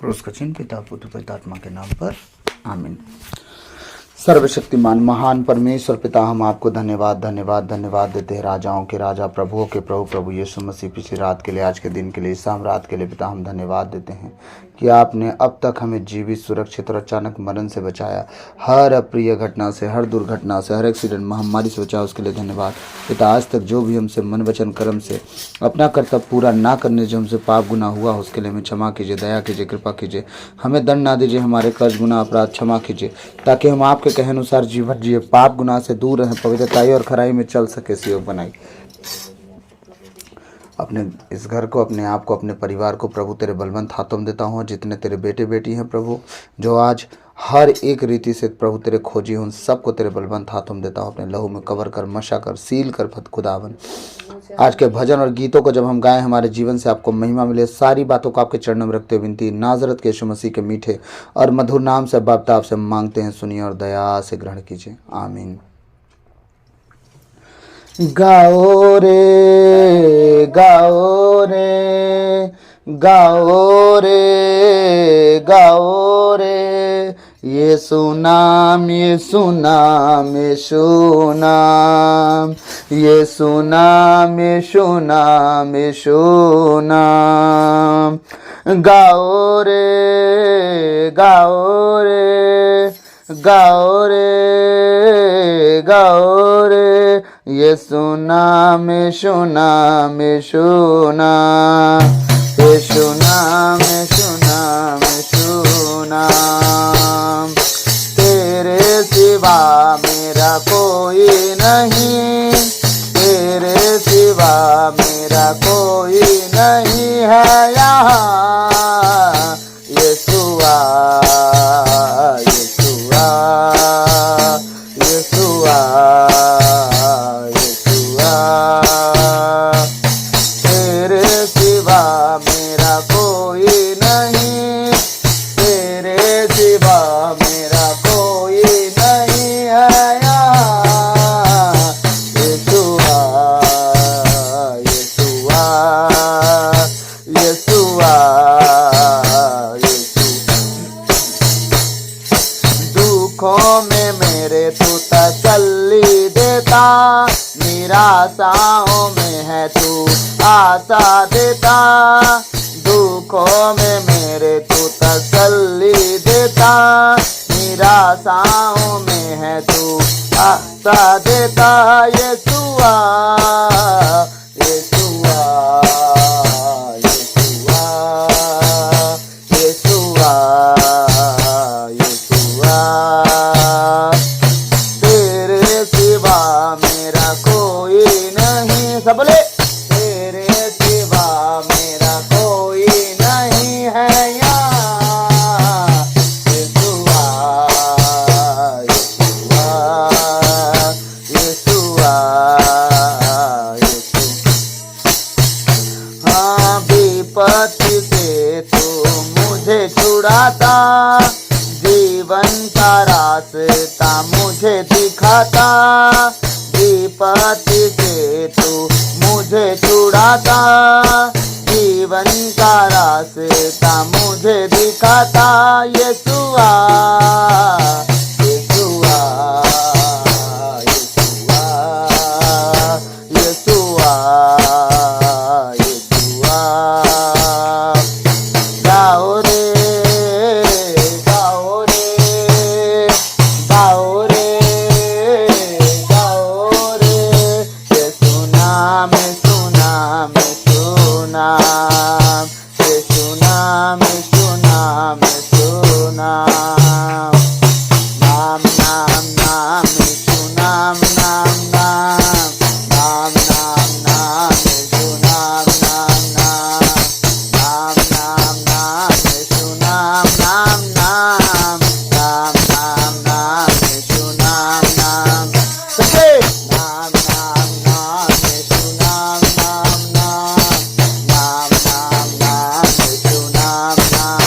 क्रूस का चिन्ह पिता पुत्र पवित्र आत्मा के नाम पर आमीन। सर्वशक्तिमान महान परमेश्वर पिता, हम आपको धन्यवाद धन्यवाद धन्यवाद देते हैं। राजाओं के राजा, प्रभुओं के प्रभु, प्रभु यीशु मसीह पिछली रात के लिए, आज के दिन के लिए, शाम रात के लिए पिता हम धन्यवाद देते हैं कि आपने अब तक हमें जीवित, सुरक्षित और अचानक मरण से बचाया। हर अप्रिय घटना से, हर दुर्घटना से, हर एक्सीडेंट, महामारी से बचाया, उसके लिए धन्यवाद पिता। आज तक जो भी हमसे मन वचन कर्म से अपना कर्तव्य पूरा ना करने जो हमसे पाप गुना हुआ, उसके लिए हमें क्षमा कीजिए, दया कीजिए, कृपा कीजिए। हमें दंड ना दीजिए, हमारे कर्ज गुना अपराध क्षमा कीजिए, ताकि हम आपके कहे अनुसार जीवन जिए, पाप गुनाह से दूर रहें, पवित्रताई और खराई में चल सके। सहयोग बनाई अपने इस घर को, अपने आप को, अपने परिवार को प्रभु तेरे बलवंत हाथों में देता हूँ। जितने तेरे बेटे बेटी हैं प्रभु, जो आज हर एक रीति से प्रभु तेरे खोजी, उन सबको तेरे बलवंत हाथों में देता हूँ। अपने लहू में कवर कर, मशा कर, सील कर खुदावन। आज के भजन और गीतों को जब हम गाएं, हमारे जीवन से आपको महिमा मिले। सारी बातों को आपके चरणों में रखते हुए विनती नाजरत के यीशु मसीह के मीठे और मधुर नाम से बाप आपसे मांगते हैं, सुनिए और दया से ग्रहण कीजिए, आमीन। गाओ रे गाओ रे गाओ रे गाओ रे, यीशु नाम यीशु नाम यीशु नाम, यीशु नाम यीशु नाम यीशु नाम। गाओ रे गाओ रे गाओ रे गाओ रे, यीशु नाम यीशु नाम यीशु नाम, यीशु नाम यीशु नाम यीशु नाम। तेरे सिवा मेरा कोई नहीं, तेरे सिवा मेरा कोई नहीं है यहाँ। यीशुआ यीशुआ यीशुआ यीशुआ, तेरे सिवा मेरा कोई नहीं, तेरे सिवा मेरा कोई नहीं है यहाँ। यीशुआ यीशुआ यीशुआ दुखों में मेरे तू तसल्ली देता, निराशाओं में है तू आशा देता। दुखों में मेरे तू तसल्ली देता, निराशाओं में है तू आशा देता। यीशुआ यीशुआ यीशुआ यीशुआ यीशुआ, तेरे सिवा मेरा कोई नहीं। सब बोले, तेरे सिवा मेरा कोई नहीं है यहाँ। यीशुआ यीशुआ यीशुआ यीशुआ। हाँ, विपत्ति से तू मुझे छुड़ाता, जीवन का रास्ता मुझे दिखाता। विपत्ति से तू मुझे छुड़ाता, जीवन का रास्ता मुझे दिखाता। यीशुआ यीशुआ यीशुआ यीशुआ यीशुआ। गाओ रे गाओ रे गाओ रे गाओ रे, यीशु नाम यीशु नाम यीशु नाम, यीशु नाम यीशु नाम यीशु नाम। नाम नाम नाम यीशु नाम नाम नाम, नाम नाम नाम यीशु नाम नाम नाम, नाम नाम नाम यीशु नाम नाम नाम, नाम नाम नाम यीशु नाम नाम। सबसे नाम नाम नाम यीशु नाम नाम नाम, नाम नाम नाम यीशु नाम नाम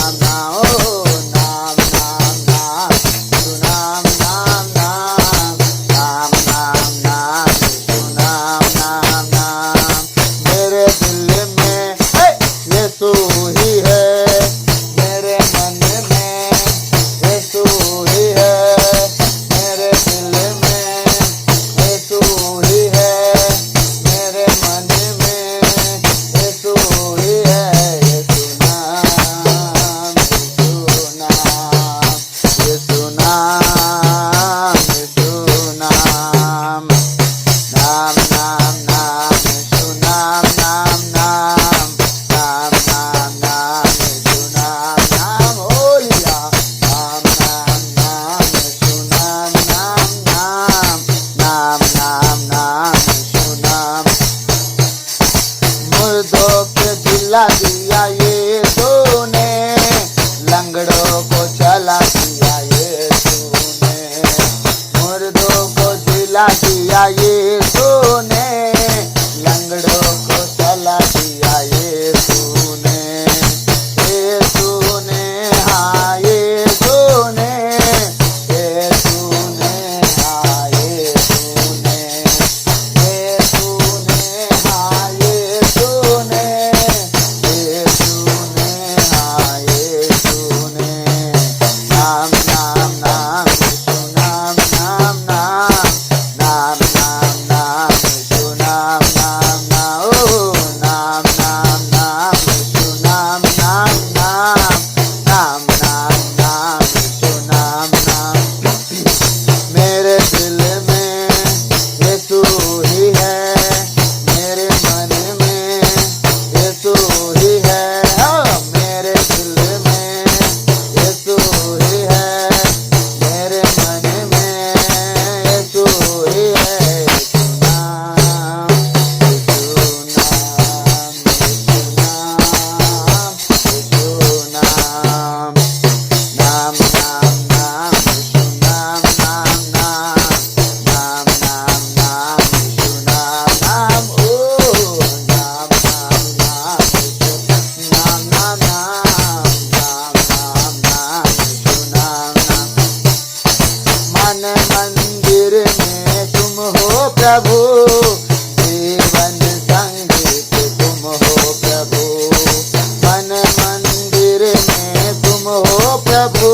प्रभु,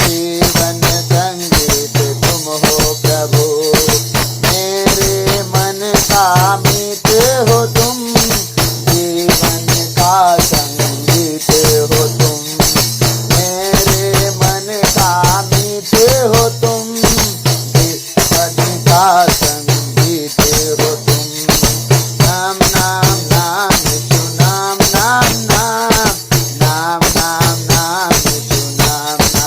जीवन संगीत तुम हो प्रभु, मेरे मन का मीत हो तुम, जीवन का संगीत हो तुम, मेरे मन का मीत हो तुम, जीवन का संगीत हो तुम। नाम नाम नाम यीशु नाम नाम नाम, नाम नाम नाम यीशु नाम नाम।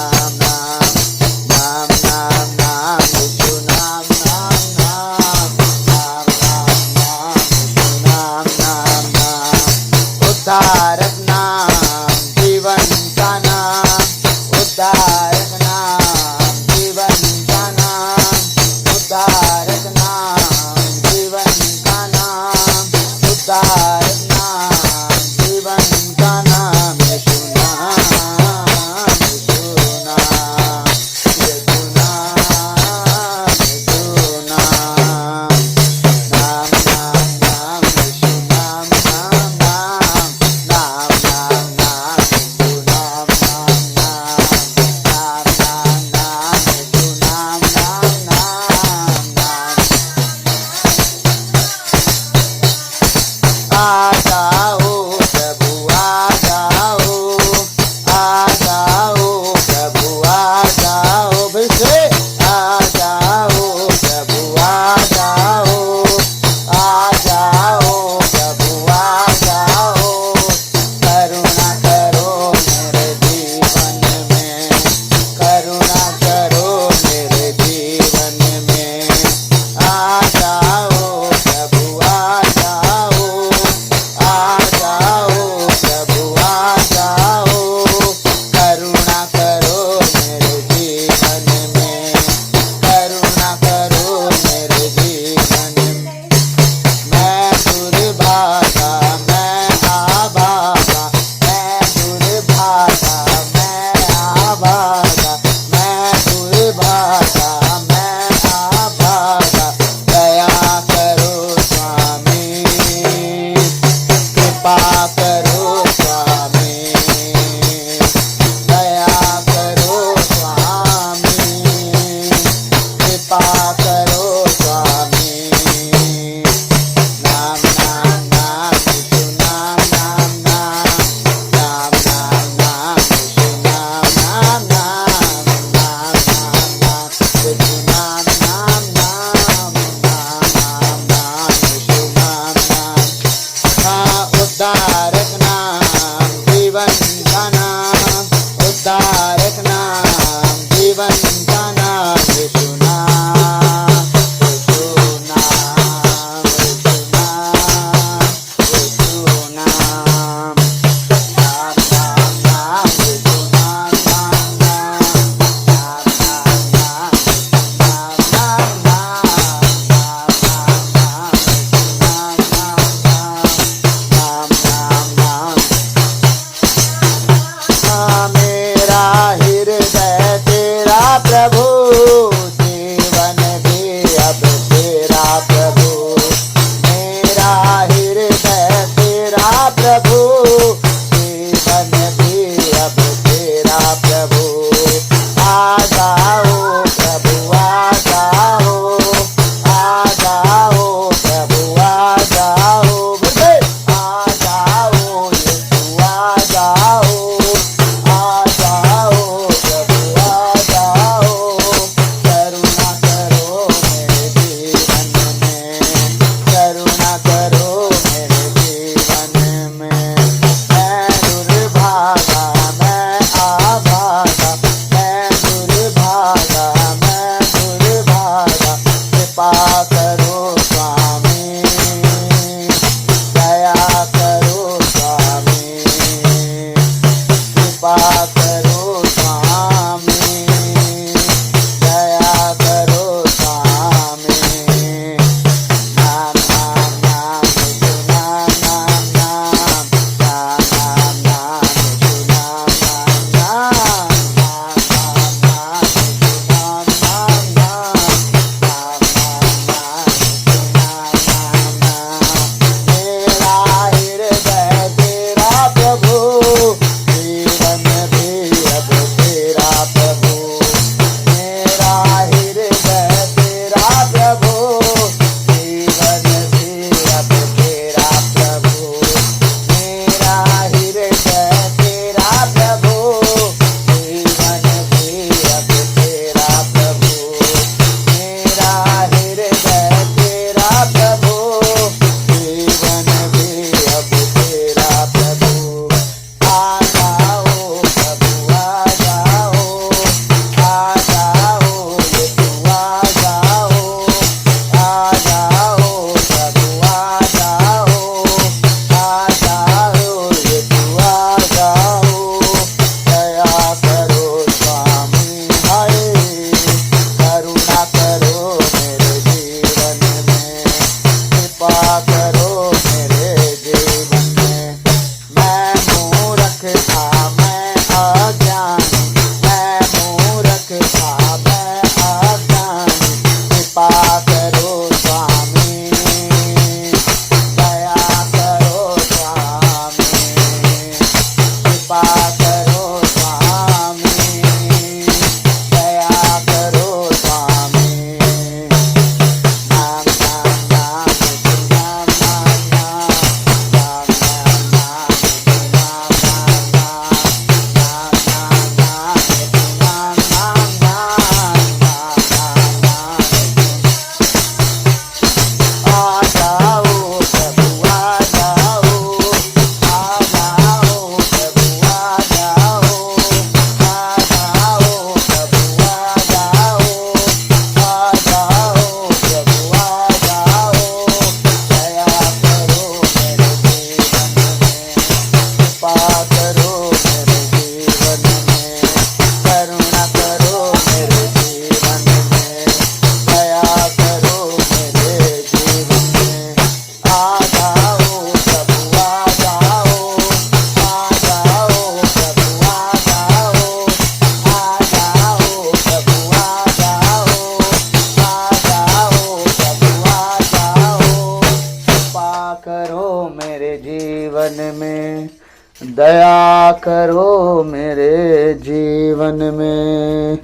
करो मेरे जीवन में,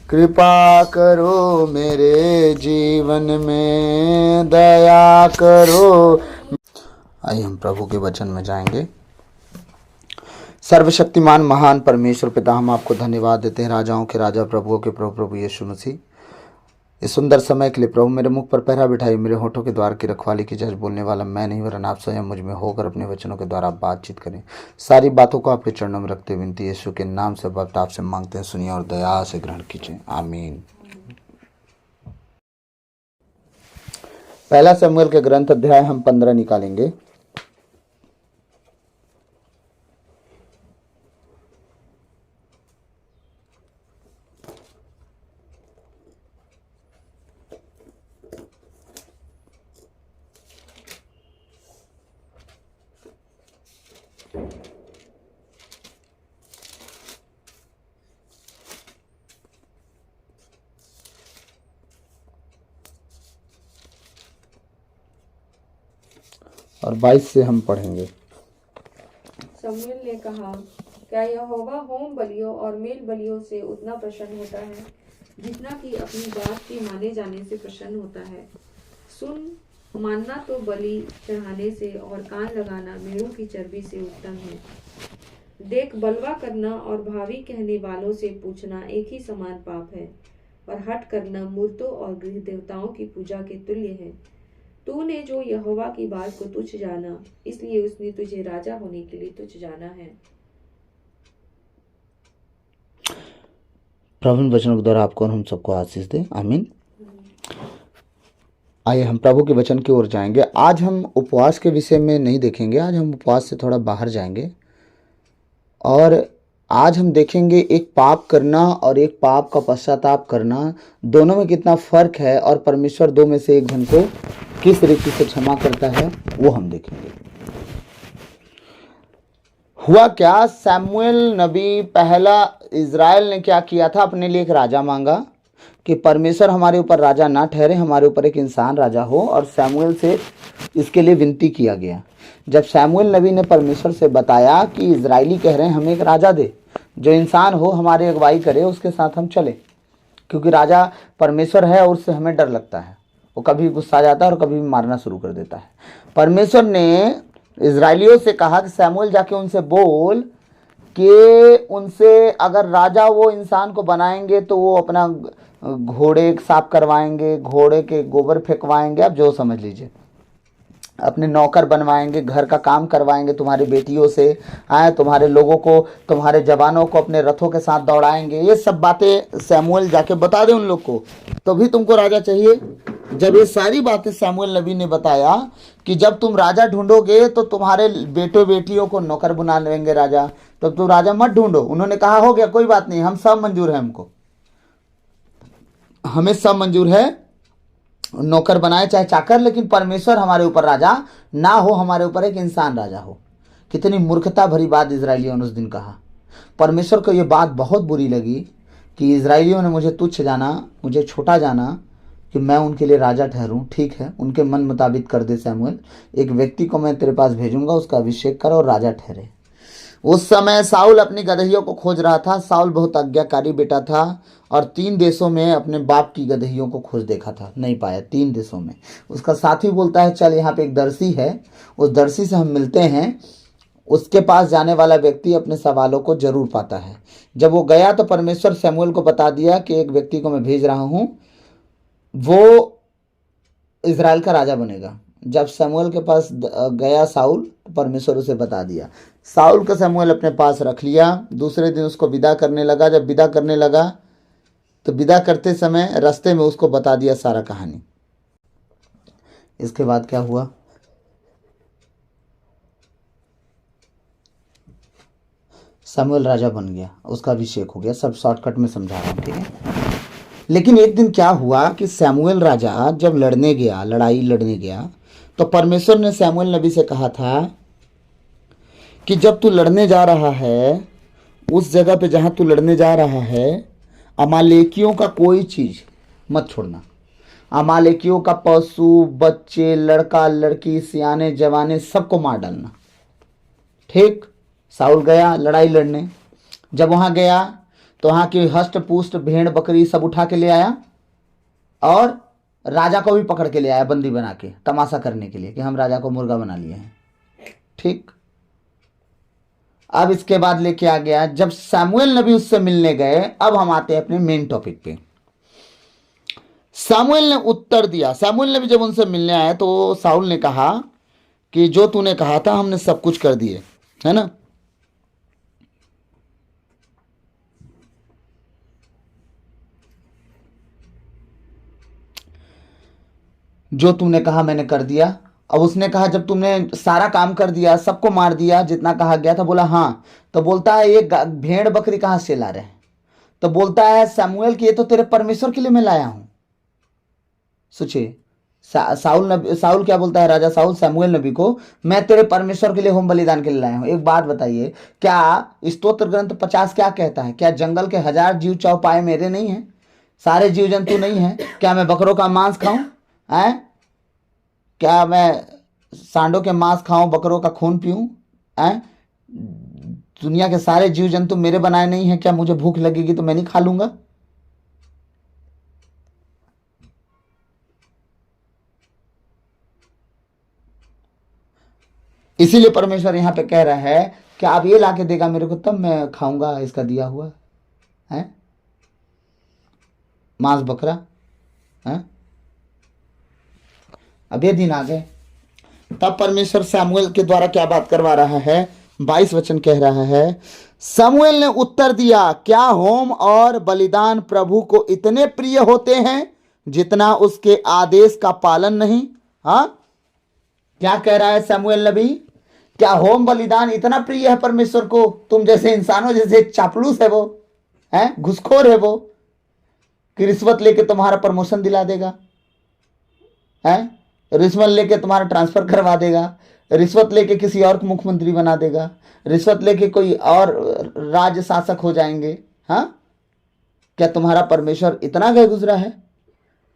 कृपा करो मेरे जीवन में, दया करो। आइए हम प्रभु के वचन में जाएंगे। सर्वशक्तिमान महान परमेश्वर पिता, हम आपको धन्यवाद देते हैं, राजाओं के राजा प्रभुओं के प्रभु प्रभु यीशु मसीह, इस सुंदर समय के लिए। प्रभु मेरे मुख पर पहरा बिठाई, मेरे होठों के द्वार की रखवाली की। जज बोलने वाला मैं नहीं, वरन आप स्वयं मुझ में होकर अपने वचनों के द्वारा बातचीत करें। सारी बातों को आपके चरणों में रखते विनती यीशु के नाम से वक्त आपसे मांगते हैं, सुनिए और दया से ग्रहण कीजिए, आमीन। पहला शमूएल के ग्रंथ अध्याय हम 15 निकालेंगे। और 22 से हम पढ़ेंगे। शमूएल ने कहा, क्या यहोवा होम बलियों और मेल बलियों से उतना प्रसन्न होता है जितना कि अपनी बात के माने जाने से प्रसन्न होता है? सुन, मानना तो बलि चढ़ाने से और कान लगाना मेढ़ों की चर्बी से उत्तम है। देख, बलवा करना और भावी कहने वालों से पूछना एक ही समान पाप है, और हठ करना मूर्तों और गृह देवताओं की पूजा के तुल्य है। तूने जो यहोवा की बात को तुच्छ जाना, इसलिए उसने तुझे राजा होने के लिए तुच्छ जाना है। प्रभु इन वचनों के द्वारा आपको और हम सबको आशीष दे, आमीन। आइए हम प्रभु के वचन की ओर जाएंगे। आज हम उपवास के विषय में नहीं देखेंगे, आज हम उपवास से थोड़ा बाहर जाएंगे और आज हम देखेंगे एक पाप करना और एक पाप का पश्चाताप करना, दोनों में कितना फर्क है और परमेश्वर दो में से एक जन को किस रीति से क्षमा करता है वो हम देखेंगे। हुआ क्या, शमूएल नबी पहला इज़राइल ने क्या किया था, अपने लिए एक राजा मांगा कि परमेश्वर हमारे ऊपर राजा ना ठहरे, हमारे ऊपर एक इंसान राजा हो, और शमूएल से इसके लिए विनती किया गया। जब शमूएल नबी ने परमेश्वर से बताया कि इजरायली कह रहे हैं हमें एक राजा दे, जो इंसान हो, हमारी अगुवाई करे, उसके साथ हम चले, क्योंकि राजा परमेश्वर है और उससे हमें डर लगता है। वो कभी गुस्सा आ जाता है और कभी मारना शुरू कर देता है। परमेश्वर ने इजरायलियों से कहा कि शमूएल जाके उनसे बोल कि उनसे अगर राजा वो इंसान को बनाएंगे तो वो अपना घोड़े साफ करवाएंगे, घोड़े के गोबर फेंकवाएंगे, आप जो समझ लीजिए, अपने नौकर बनवाएंगे, घर का काम करवाएंगे तुम्हारी बेटियों से, आए तुम्हारे लोगों को, तुम्हारे जवानों को अपने रथों के साथ दौड़ाएंगे। ये सब बातें शमूएल जाके बता दे उन लोग को, तो भी तुमको राजा चाहिए। जब ये सारी बातें शमूएल नबी ने बताया कि जब तुम राजा ढूंढोगे तो तुम्हारे बेटों बेटियों को नौकर बना लेंगे राजा, तब तुम राजा मत ढूंढो। उन्होंने कहा हो गया, कोई बात नहीं, हम सब मंजूर है, हमको हमें सब मंजूर है, नौकर बनाए चाहे चाकर, लेकिन परमेश्वर हमारे ऊपर राजा ना हो, हमारे ऊपर एक इंसान राजा हो। कितनी मूर्खता भरी बात इजरायलियों ने उस दिन कहा। परमेश्वर को यह बात बहुत बुरी लगी कि इजरायलियों ने मुझे तुच्छ जाना, मुझे छोटा जाना कि मैं उनके लिए राजा ठहरूं। ठीक है, उनके मन मुताबिक कर दे शमूएल, एक व्यक्ति को मैं तेरे पास भेजूंगा, उसका अभिषेक कर और राजा ठहरे। उस समय साउल अपनी गदहियों को खोज रहा था। साउल बहुत आज्ञाकारी बेटा था और 3 देशों में अपने बाप की गदहियों को खोज देखा था, नहीं पाया 3 देशों में। उसका साथी बोलता है चल यहाँ पे एक दर्शी है, उस दर्शी से हम मिलते हैं, उसके पास जाने वाला व्यक्ति अपने सवालों को जरूर पाता है। जब वो गया तो परमेश्वर शमूएल को बता दिया कि एक व्यक्ति को मैं भेज रहा हूँ, वो इजराइल का राजा बनेगा। जब शमूएल के पास गया साउल, तो परमेश्वर उसे बता दिया। साउल का शमूएल अपने पास रख लिया। दूसरे दिन उसको विदा करने लगा। जब विदा करने लगा तो विदा करते समय रास्ते में उसको बता दिया सारा कहानी। इसके बाद क्या हुआ, शमूएल राजा बन गया, उसका अभिषेक हो गया। सब शॉर्टकट में समझा रहा हूँ, ठीक है। लेकिन एक दिन क्या हुआ कि शमूएल राजा जब लड़ने गया, लड़ाई लड़ने गया, तो परमेश्वर ने शमूएल नबी से कहा था कि जब तू लड़ने जा रहा है, उस जगह पे जहां तू लड़ने जा रहा है, अमालेकियों का कोई चीज मत छोड़ना। अमालेकियों का पशु, बच्चे, लड़का लड़की, सियाने जवाने सबको मार डालना, ठीक। साउल गया लड़ाई लड़ने। जब वहां गया तो वहां की हष्ट पुष्ट भेड़ बकरी सब उठा के ले आया और राजा को भी पकड़ के ले आया बंदी बना के, तमाशा करने के लिए कि हम राजा को मुर्गा बना लिए हैं। ठीक। अब इसके बाद लेके आ गया जब सैमुएल नबी उससे मिलने गए। अब हम आते हैं अपने मेन टॉपिक पे। सैमुएल ने उत्तर दिया। सैमुएल नबी जब उनसे मिलने आए तो साउल ने कहा कि जो तूने कहा था हमने सब कुछ कर दिए, है ना। जो तूने कहा मैंने कर दिया। अब उसने कहा जब तुमने सारा काम कर दिया, सबको मार दिया जितना कहा गया था, बोला हाँ। तो बोलता है ये भेड़ बकरी कहां से ला रहे हैं? तो बोलता है सैमुएल कि ये तो तेरे परमेश्वर के लिए मैं लाया हूं। सोचिए, साउल क्या बोलता है, राजा साउल सैमुएल नबी को, मैं तेरे परमेश्वर के लिए होम बलिदान के लिए लाया हूं। एक बात बताइए, क्या स्तोत्र ग्रंथ 50 क्या कहता है? क्या जंगल के 1000 जीव चौपाए मेरे नहीं है? सारे जीव जंतु नहीं है? क्या मैं बकरों का मांस खाऊं? है क्या मैं सांडों के मांस खाऊं, बकरों का खून पीऊं? है दुनिया के सारे जीव जंतु मेरे बनाए नहीं है? क्या मुझे भूख लगेगी तो मैं नहीं खा लूंगा? इसीलिए परमेश्वर यहां पे कह रहा है कि आप ये लाके देगा मेरे को तब मैं खाऊंगा इसका दिया हुआ है मांस बकरा। है अब ये दिन आ गए। तब परमेश्वर सैमुएल के द्वारा क्या बात करवा रहा है? 22 वचन कह रहा है, सैमुएल ने उत्तर दिया, क्या होम और बलिदान प्रभु को इतने प्रिय होते हैं जितना उसके आदेश का पालन नहीं? हाँ, क्या कह रहा है सैमुएल नबी? क्या होम बलिदान इतना प्रिय है परमेश्वर को? तुम जैसे इंसानों जैसे चापलूस है वो, है घुसखोर है वो, कि रिश्वत लेके तुम्हारा प्रमोशन दिला देगा, है रिश्वत लेके तुम्हारा ट्रांसफर करवा देगा, रिश्वत लेके किसी और को मुख्यमंत्री बना देगा, रिश्वत लेके कोई और राज्य शासक हो जाएंगे। हाँ, क्या तुम्हारा परमेश्वर इतना गए गुजरा है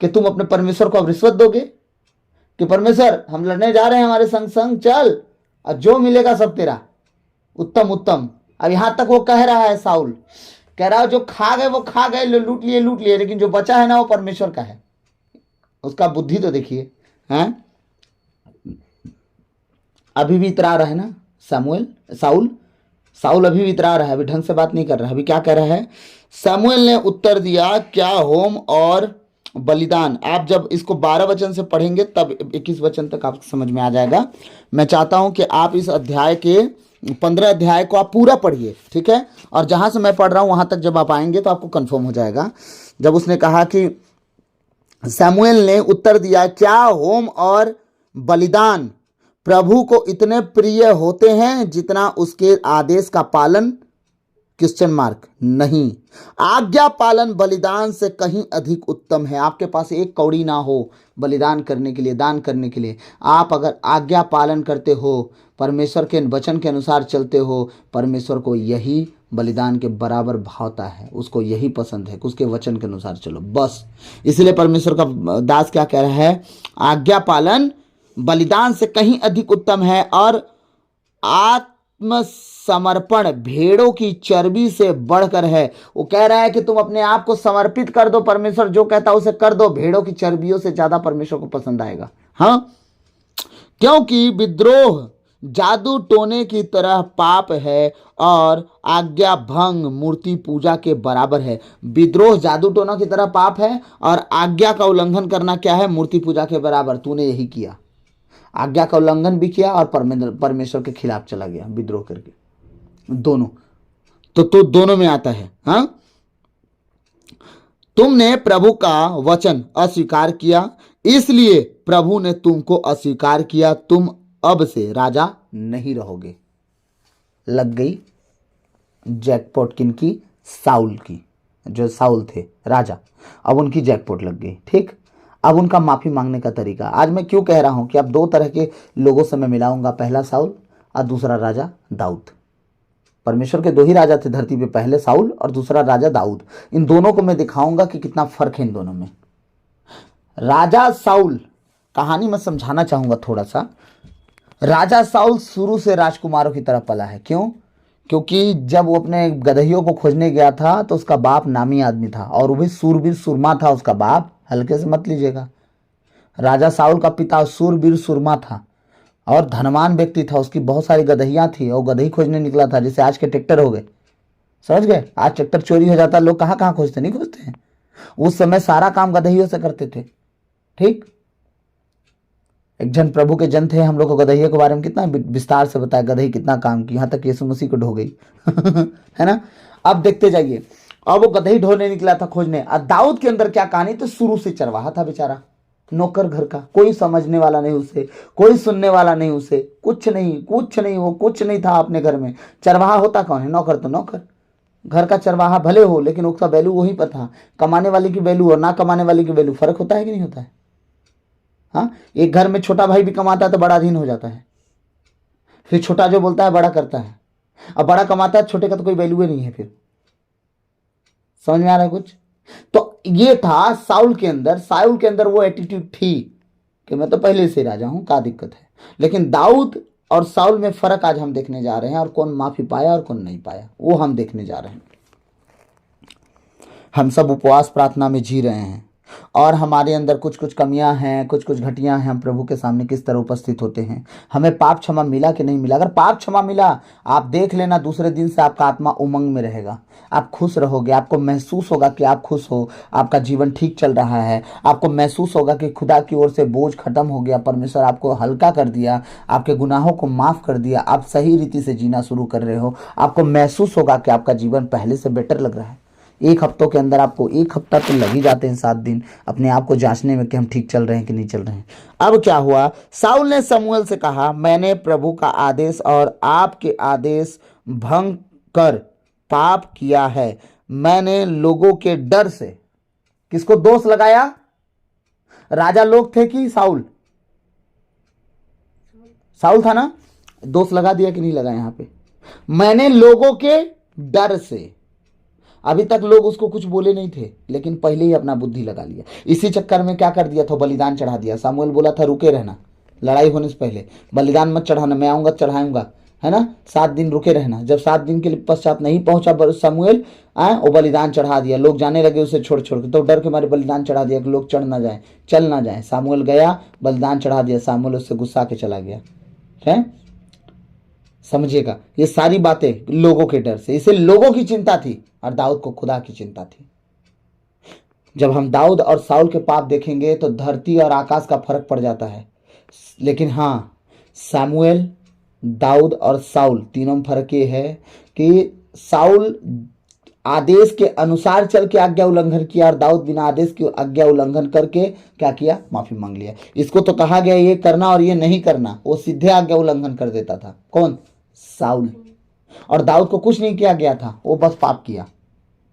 कि तुम अपने परमेश्वर को अब रिश्वत दोगे कि परमेश्वर हम लड़ने जा रहे हैं हमारे संग संग चल, और जो मिलेगा सब तेरा, उत्तम उत्तम। अब यहां तक वो कह रहा है साउल, कह रहा है जो खा गए वो खा गए, लूट लिए, लेकिन जो बचा है ना वो परमेश्वर का है। उसका बुद्धि तो देखिए। हैं अभी भी इतरा रहा है ना साउल अभी भी इतरा रहा है, अभी ढंग से बात नहीं कर रहा है। अभी क्या कह रहा है? सैमुएल ने उत्तर दिया, क्या होम और बलिदान। आप जब इसको 12 वचन से पढ़ेंगे तब 21 वचन तक आपको समझ में आ जाएगा। मैं चाहता हूं कि आप इस अध्याय के 15 अध्याय को आप पूरा पढ़िए, ठीक है। और जहां से मैं पढ़ रहा हूं वहां तक जब आप आएंगे तो आपको कंफर्म हो जाएगा। जब उसने कहा कि सैमुएल ने उत्तर दिया, क्या होम और बलिदान प्रभु को इतने प्रिय होते हैं जितना उसके आदेश का पालन क्वेश्चन मार्क नहीं। आज्ञा पालन बलिदान से कहीं अधिक उत्तम है। आपके पास एक कौड़ी ना हो बलिदान करने के लिए, दान करने के लिए, आप अगर आज्ञा पालन करते हो, परमेश्वर के वचन के अनुसार चलते हो, परमेश्वर को यही बलिदान के बराबर भावता है, उसको यही पसंद है कि उसके वचन के अनुसार चलो, बस। इसलिए परमेश्वर का दास क्या कह रहा है? आज्ञा पालन बलिदान से कहीं अधिक उत्तम है और आत्मसमर्पण भेड़ों की चर्बी से बढ़कर है। वो कह रहा है कि तुम अपने आप को समर्पित कर दो, परमेश्वर जो कहता है उसे कर दो। भेड़ों की चर्बियों से ज्यादा परमेश्वर को पसंद आएगा। हाँ, क्योंकि विद्रोह जादू टोने की तरह पाप है और आज्ञा भंग मूर्ति पूजा के बराबर है। विद्रोह जादू टोना की तरह पाप है और आज्ञा का उल्लंघन करना क्या है? मूर्ति पूजा के बराबर। तूने यही किया, आज्ञा का उल्लंघन भी किया और परमेश्वर के खिलाफ चला गया विद्रोह करके। दोनों तो दोनों में आता है। हाँ, तुमने प्रभु का वचन अस्वीकार किया, इसलिए प्रभु ने तुमको अस्वीकार किया। तुम अब से राजा नहीं रहोगे। लग गई जैकपॉट किनकी? साउल की। जो साउल थे राजा, अब उनकी जैकपॉट लग गई। ठीक, अब उनका माफी मांगने का तरीका। आज मैं क्यों कह रहा हूं कि अब 2 तरह के लोगों से मैं मिलाऊंगा, पहला साउल और दूसरा राजा दाऊद। परमेश्वर के 2 ही राजा थे धरती पे, पहले साउल और दूसरा राजा दाऊद। इन दोनों को मैं दिखाऊंगा कि कितना फर्क है इन दोनों में। राजा साउल कहानी मैं समझाना चाहूंगा थोड़ा सा। राजा साउल शुरू से राजकुमारों की तरह पला है। क्यों? क्योंकि जब वो अपने गदहियों को खोजने गया था तो उसका बाप नामी आदमी था और वो भी सूरबीर सुरमा था। उसका बाप, हल्के से मत लीजिएगा। राजा साउल का पिता सूरबीर सुरमा था और धनवान व्यक्ति था। उसकी बहुत सारी गदहियां थी और गदही खोजने निकला था, जैसे आज के ट्रैक्टर हो गए, समझ गए। आज ट्रैक्टर चोरी हो जाता है, लोग कहाँ कहाँ खोजते, नहीं खोजते हैं। उस समय सारा काम गदहियों से करते थे। ठीक, एक जन प्रभु के जन थे, हम लोग को गदहिया के बारे में कितना विस्तार से बताया, गदही कितना काम की, यहाँ तक यीशु मसीह को ढो गई है ना। अब देखते जाइए, अब वो गदही ढोने निकला था खोजने। और दाऊद के अंदर क्या कहानी, तो शुरू से चरवाहा था बेचारा, नौकर घर का, कोई समझने वाला नहीं उसे, कोई सुनने वाला नहीं उसे, कुछ नहीं कुछ नहीं, वो कुछ नहीं था अपने घर में। चरवाहा होता कौन है, नौकर तो नौकर, घर का चरवाहा भले हो लेकिन उसका वैल्यू वहीं पर था। कमाने वाले की वैल्यू और ना कमाने वाले की वैल्यू फर्क होता है कि नहीं होता है। हाँ, एक घर में छोटा भाई भी कमाता है तो बड़ा अधीन हो जाता है, फिर छोटा जो बोलता है बड़ा करता है, अब बड़ा कमाता है छोटे का तो कोई वैल्यू ही नहीं है। फिर समझ में आ रहा है कुछ। तो ये था साउल के अंदर, साउल के अंदर वो एटीट्यूड थी कि मैं तो पहले से राजा हूं, क्या दिक्कत है। लेकिन दाऊद और साउल में फर्क आज हम देखने जा रहे हैं, और कौन माफी पाया और कौन नहीं पाया वो हम देखने जा रहे हैं। हम सब उपवास प्रार्थना में जी रहे हैं और हमारे अंदर कुछ कुछ कमियां हैं, कुछ कुछ घटियां हैं। हम प्रभु के सामने किस तरह उपस्थित होते हैं, हमें पाप क्षमा मिला कि नहीं मिला। अगर पाप क्षमा मिला, आप देख लेना दूसरे दिन से आपका आत्मा उमंग में रहेगा, आप खुश रहोगे, आपको महसूस होगा कि आप खुश हो, आपका जीवन ठीक चल रहा है, आपको महसूस होगा कि खुदा की ओर से बोझ खत्म हो गया, परमेश्वर आपको हल्का कर दिया, आपके गुनाहों को माफ कर दिया, आप सही रीति से जीना शुरू कर रहे हो। आपको महसूस होगा कि आपका जीवन पहले से बेटर लग रहा है। एक हफ्तों के अंदर आपको, एक हफ्ता तो लग ही जाते हैं, 7 दिन अपने आप को जांचने में कि हम ठीक चल रहे हैं कि नहीं चल रहे हैं। अब क्या हुआ, साउल ने शमूएल से कहा, मैंने प्रभु का आदेश और आपके आदेश भंग कर पाप किया है। मैंने लोगों के डर से, किसको दोष लगाया, राजा लोग थे कि साउल, साउल था ना, दोष लगा दिया कि नहीं लगा यहां पे। मैंने लोगों के डर से, अभी तक लोग उसको कुछ बोले नहीं थे लेकिन पहले ही अपना बुद्धि लगा लिया। इसी चक्कर में क्या कर दिया था, बलिदान चढ़ा दिया। सामुएल बोला था रुके रहना, लड़ाई होने से पहले बलिदान मत चढ़ाना, मैं आऊंगा चढ़ाऊंगा, है ना, 7 दिन रुके रहना। जब 7 दिन के लिए पश्चात नहीं पहुंचा सामुएल, वो बलिदान चढ़ा दिया। लोग जाने लगे उसे छोड़ छोड़ के, तो डर के मारे बलिदान चढ़ा दिया कि लोग चढ़ ना जाए, चल ना जाए। सामुएल गया, बलिदान चढ़ा दिया, सामुएल उससे गुस्सा के चला गया। है, समझिएगा, ये सारी बातें लोगों के डर से, इसे लोगों की चिंता थी और दाऊद को खुदा की चिंता थी। जब हम दाऊद और साउल के पाप देखेंगे तो धरती और आकाश का फर्क पड़ जाता है। लेकिन हाँ, सामुएल, दाऊद और साउल तीनों में फर्क ये है कि साउल आदेश के अनुसार चल के आज्ञा उल्लंघन किया और दाऊद बिना आदेश की आज्ञा उल्लंघन करके क्या किया, माफी मांग लिया। इसको तो कहा गया ये करना और ये नहीं करना, वो सीधे आज्ञा उल्लंघन कर देता था। कौन, साउल। और दाऊद को कुछ नहीं किया गया था, वो बस पाप किया,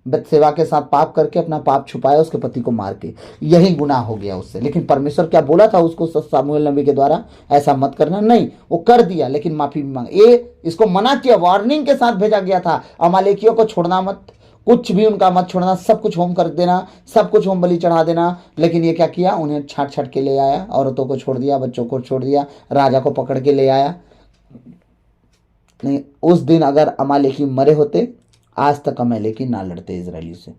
बतसेवा के साथ पाप करके अपना पाप छुपाया, उसके पति को मार के, यही गुनाह हो गया उससे। लेकिन परमेश्वर क्या बोला था उसको सामुएल नबी के द्वारा, ऐसा मत करना, नहीं, वो कर दिया लेकिन माफी भी मांग, ये इसको मना किया, वार्निंग के साथ भेजा गया था, अमालेकियों को छोड़ना मत, कुछ भी उनका मत छोड़ना, सब कुछ होम कर देना, सब कुछ होम बलि चढ़ा देना। लेकिन ये क्या किया, उन्हें छाट छाट के ले आया, औरतों को छोड़ दिया, बच्चों को छोड़ दिया, राजा को पकड़ के ले आया। नहीं, उस दिन अगर अमालेकी मरे होते, आज तक अमालेकी ना लड़ते इजरायली से।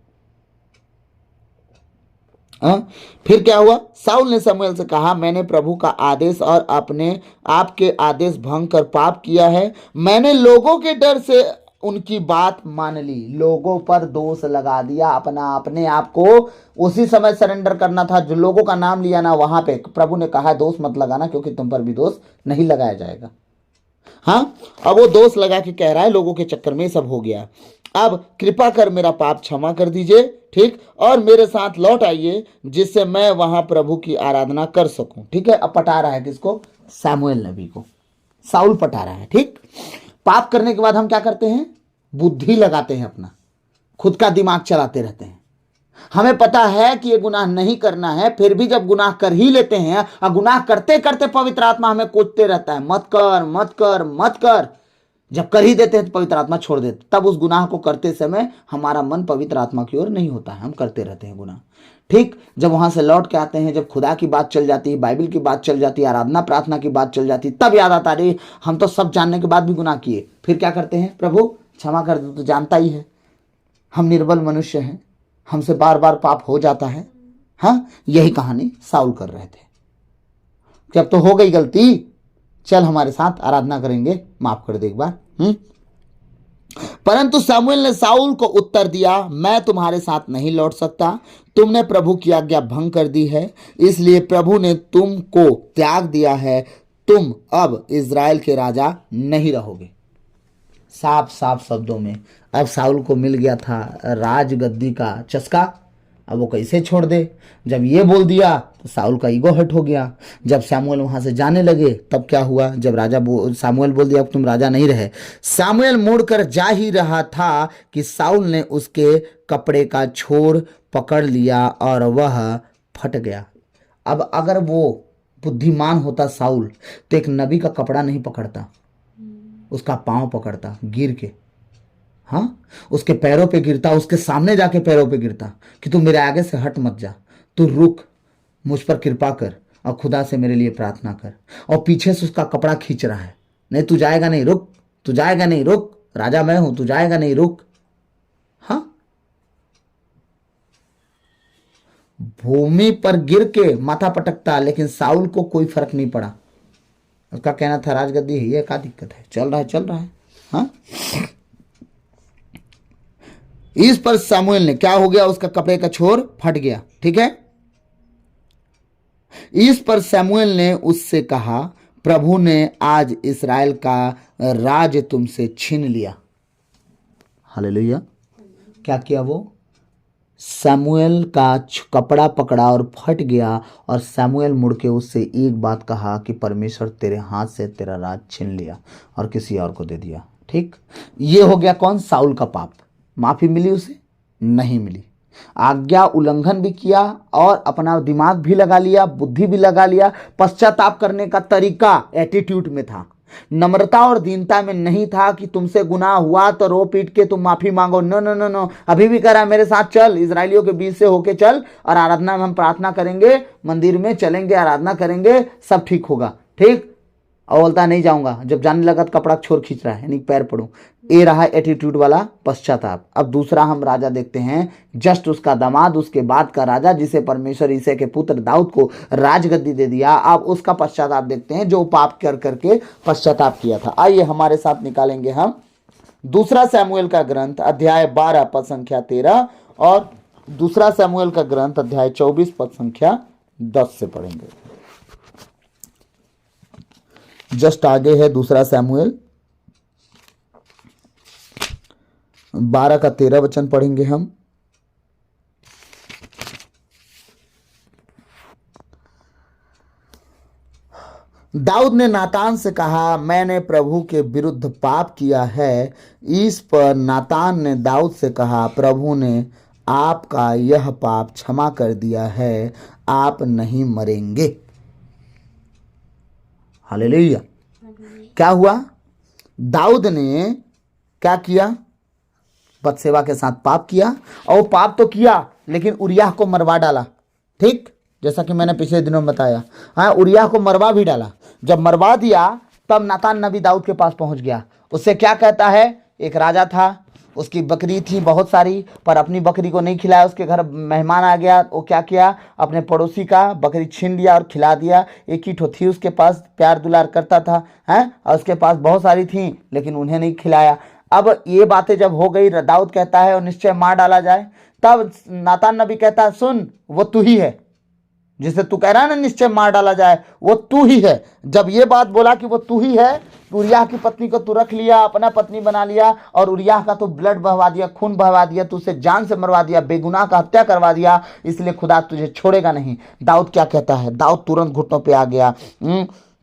फिर क्या हुआ, साउल ने शमूएल से कहा, मैंने प्रभु का आदेश और अपने आपके आदेश भंग कर पाप किया है। मैंने लोगों के डर से उनकी बात मान ली, लोगों पर दोष लगा दिया, अपने आप को उसी समय सरेंडर करना था। जो लोगों का नाम लिया ना, वहां पे प्रभु ने कहा दोष मत लगाना, क्योंकि तुम पर भी दोष नहीं लगाया जाएगा। हाँ, अब वो दोष लगा के कह रहा है लोगों के चक्कर में सब हो गया, अब कृपा कर मेरा पाप क्षमा कर दीजिए, ठीक, और मेरे साथ लौट आइए जिससे मैं वहां प्रभु की आराधना कर सकूं। ठीक है, अब पटा रहा है किसको, सामुएल नबी को, साउल पटा रहा है। ठीक, पाप करने के बाद हम क्या करते हैं, बुद्धि लगाते हैं, अपना खुद का दिमाग चलाते रहते हैं। हमें पता है कि ये गुनाह नहीं करना है, फिर भी जब गुनाह कर ही लेते हैं, और गुनाह करते करते पवित्र आत्मा हमें कोसते रहता है, मत कर मत कर मत कर। जब कर ही देते हैं तो पवित्र आत्मा छोड़ देते, तब उस गुनाह को करते समय हमारा मन पवित्र आत्मा की ओर नहीं होता है, हम करते रहते हैं गुनाह। ठीक, जब वहां से लौट के आते हैं, जब खुदा की बात चल जाती है, बाइबल की बात चल जाती है, आराधना प्रार्थना की बात चल जाती है, तब याद आता है हम तो सब जानने के बाद भी गुनाह किए। फिर क्या करते हैं, प्रभु क्षमा कर दे, तो जानता ही है हम निर्बल मनुष्य हैं, हमसे बार बार पाप हो जाता है। हाँ, यही कहानी साउल कर रहे थे कि अब तो हो गई गलती, चल हमारे साथ आराधना करेंगे, माफ कर दे एक बार। परंतु सामुएल ने साउल को उत्तर दिया, मैं तुम्हारे साथ नहीं लौट सकता, तुमने प्रभु की आज्ञा भंग कर दी है, इसलिए प्रभु ने तुमको त्याग दिया है, तुम अब इज़राइल के राजा नहीं रहोगे। साफ साफ शब्दों में अब साउल को मिल गया था राजगद्दी का चस्का, अब वो कैसे छोड़ दे। जब ये बोल दिया तो साउल का ईगो हर्ट हो गया। जब सामुएल वहां से जाने लगे तब क्या हुआ, जब सामुएल बोल दिया अब तुम राजा नहीं रहे, सामुएल मुड़कर जा ही रहा था कि साउल ने उसके कपड़े का छोर पकड़ लिया और वह फट गया। अब अगर वो बुद्धिमान होता साउल तो एक नबी का कपड़ा नहीं पकड़ता, उसका पांव पकड़ता गिर के। हाँ, उसके पैरों पे गिरता, उसके सामने जाके पैरों पे गिरता कि तू मेरे आगे से हट मत जा, तू रुक, मुझ पर कृपा कर और खुदा से मेरे लिए प्रार्थना कर। और पीछे से उसका कपड़ा खींच रहा है, नहीं तू जाएगा नहीं, रुक, तू जाएगा नहीं, रुक, राजा मैं हूं, तू जाएगा नहीं, रुक। हाँ, भूमि पर गिर के माथा पटकता, लेकिन साउल को कोई फर्क नहीं पड़ा। उसका कहना था राजगद्दी है, ये क्या दिक्कत है, चल रहा है चल रहा है। हाँ, इस पर सामुएल ने क्या हो गया, उसका कपड़े का छोर फट गया। ठीक है, इस पर सामुएल ने उससे कहा, प्रभु ने आज इस्राएल का राज तुमसे छीन लिया। हालेलुया। क्या किया वो, सामुएल का कपड़ा पकड़ा और फट गया, और सामुएल मुड़ के उससे एक बात कहा कि परमेश्वर तेरे हाथ से तेरा राज छीन लिया और किसी और को दे दिया। ठीक, ये हो गया कौन, साउल का पाप। माफी मिली उसे, नहीं मिली, आज्ञा उल्लंघन भी किया और अपना दिमाग भी लगा लिया, बुद्धि भी लगा लिया। पश्चाताप करने का तरीका एटीट्यूड में था, नम्रता और दीनता में नहीं था कि तुमसे गुनाह हुआ तो रो पीट के तुम माफी मांगो। नो नो नो नो, अभी भी कह रहा है मेरे साथ चल, इजरायलियों के बीच से होके चल और आराधना में हम प्रार्थना करेंगे, मंदिर में चलेंगे, आराधना करेंगे, सब ठीक होगा। ठीक, और बोलता नहीं जाऊंगा, जब जाने लगा तो कपड़ा छोर खींच रहा है, यानी पैर पड़ूं। ये रहा एटीट्यूड वाला पश्चाताप। अब दूसरा हम राजा देखते हैं, जस्ट उसका दामाद, उसके बाद का राजा जिसे परमेश्वर ईसे के पुत्र दाऊद को राजगद्दी दे दिया, अब उसका पश्चाताप देखते हैं, जो पाप कर करके पश्चाताप किया था। आइए हमारे साथ निकालेंगे हम दूसरा सैमुएल का ग्रंथ अध्याय 12 पद संख्या 13 और दूसरा सैमुएल का ग्रंथ अध्याय 24 पद संख्या 10 से पढ़ेंगे। जस्ट आगे है दूसरा सैमुएल 12 का 13 वचन पढ़ेंगे हम। दाऊद ने नातान से कहा, मैंने प्रभु के विरुद्ध पाप किया है। इस पर नातान ने दाऊद से कहा, प्रभु ने आपका यह पाप क्षमा कर दिया है, आप नहीं मरेंगे। हालेलुया। क्या हुआ, दाऊद ने क्या किया, बदसेवा के साथ पाप किया, और पाप तो किया लेकिन उरिय्याह को मरवा डाला। ठीक, जैसा कि मैंने पिछले दिनों में बताया। हाँ, उरिय्याह को मरवा भी डाला। जब मरवा दिया तब नातान नबी दाऊद के पास पहुंच गया। उससे क्या कहता है, एक राजा था, उसकी बकरी थी बहुत सारी, पर अपनी बकरी को नहीं खिलाया। उसके घर मेहमान आ गया, वो क्या किया, अपने पड़ोसी का बकरी छीन लिया और खिला दिया। एक ही ठो थी उसके पास, प्यार दुलार करता था, हैं, और उसके पास बहुत सारी थी लेकिन उन्हें नहीं खिलाया। अब ये बातें जब हो गई, दाऊद कहता है और निश्चय मार डाला जाए। तब नातान नबी कहता है, सुन, वो तू ही है जिसे तू कह रहा है ना निश्चय मार डाला जाए, वो तू ही है। जब ये बात बोला कि वो तू ही है, उरिय्याह की पत्नी को तू रख लिया, अपना पत्नी बना लिया, और उरिय्याह का तो ब्लड बहवा दिया, खून बहवा दिया, तू उसे जान से मरवा दिया, बेगुनाह का हत्या करवा दिया, इसलिए खुदा तुझे छोड़ेगा नहीं। दाऊद क्या कहता है, दाऊद तुरंत घुटनों पे आ गया।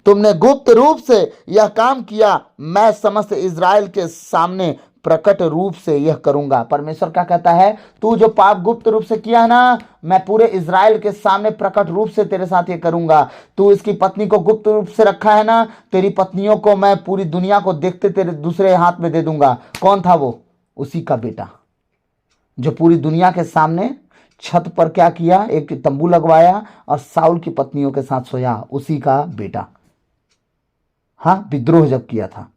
तुमने गुप्त रूप से यह काम किया, मैं समस्त इज़राइल के सामने प्रकट रूप से यह करूंगा। परमेश्वर क्या कहता है, तू जो पाप गुप्त रूप से किया है ना, मैं पूरे इज़राइल के सामने प्रकट रूप से तेरे साथ ये करूंगा। तू इसकी पत्नी को गुप्त रूप से रखा है ना, तेरी पत्नियों को मैं पूरी दुनिया को देखते तेरे दूसरे हाथ में दे दूंगा। कौन था वो, उसी का बेटा जो पूरी दुनिया के सामने छत पर क्या किया, एक तंबू लगवाया और साउल की पत्नियों के साथ सोया, उसी का बेटा। हाँ, विद्रोह जब किया था।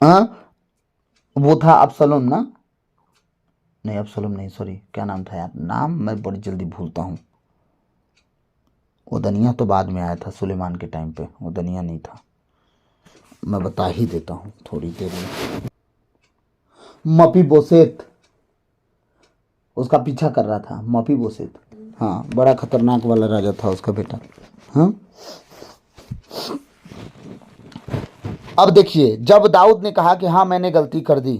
हाँ, वो था अबसलोम ना, नहीं अबसलोम नहीं, सॉरी, क्या नाम था यार, नाम मैं बड़ी जल्दी भूलता हूँ। वो दनिया तो बाद में आया था सुलेमान के टाइम पे, वो दनिया नहीं था, मैं बता ही देता हूँ थोड़ी देर में। मपीबोसेत उसका पीछा कर रहा था, मपीबोसेत, हाँ, बड़ा खतरनाक वाला राजा था उसका बेटा। हाँ, अब देखिए, जब दाऊद ने कहा कि हाँ मैंने गलती कर दी,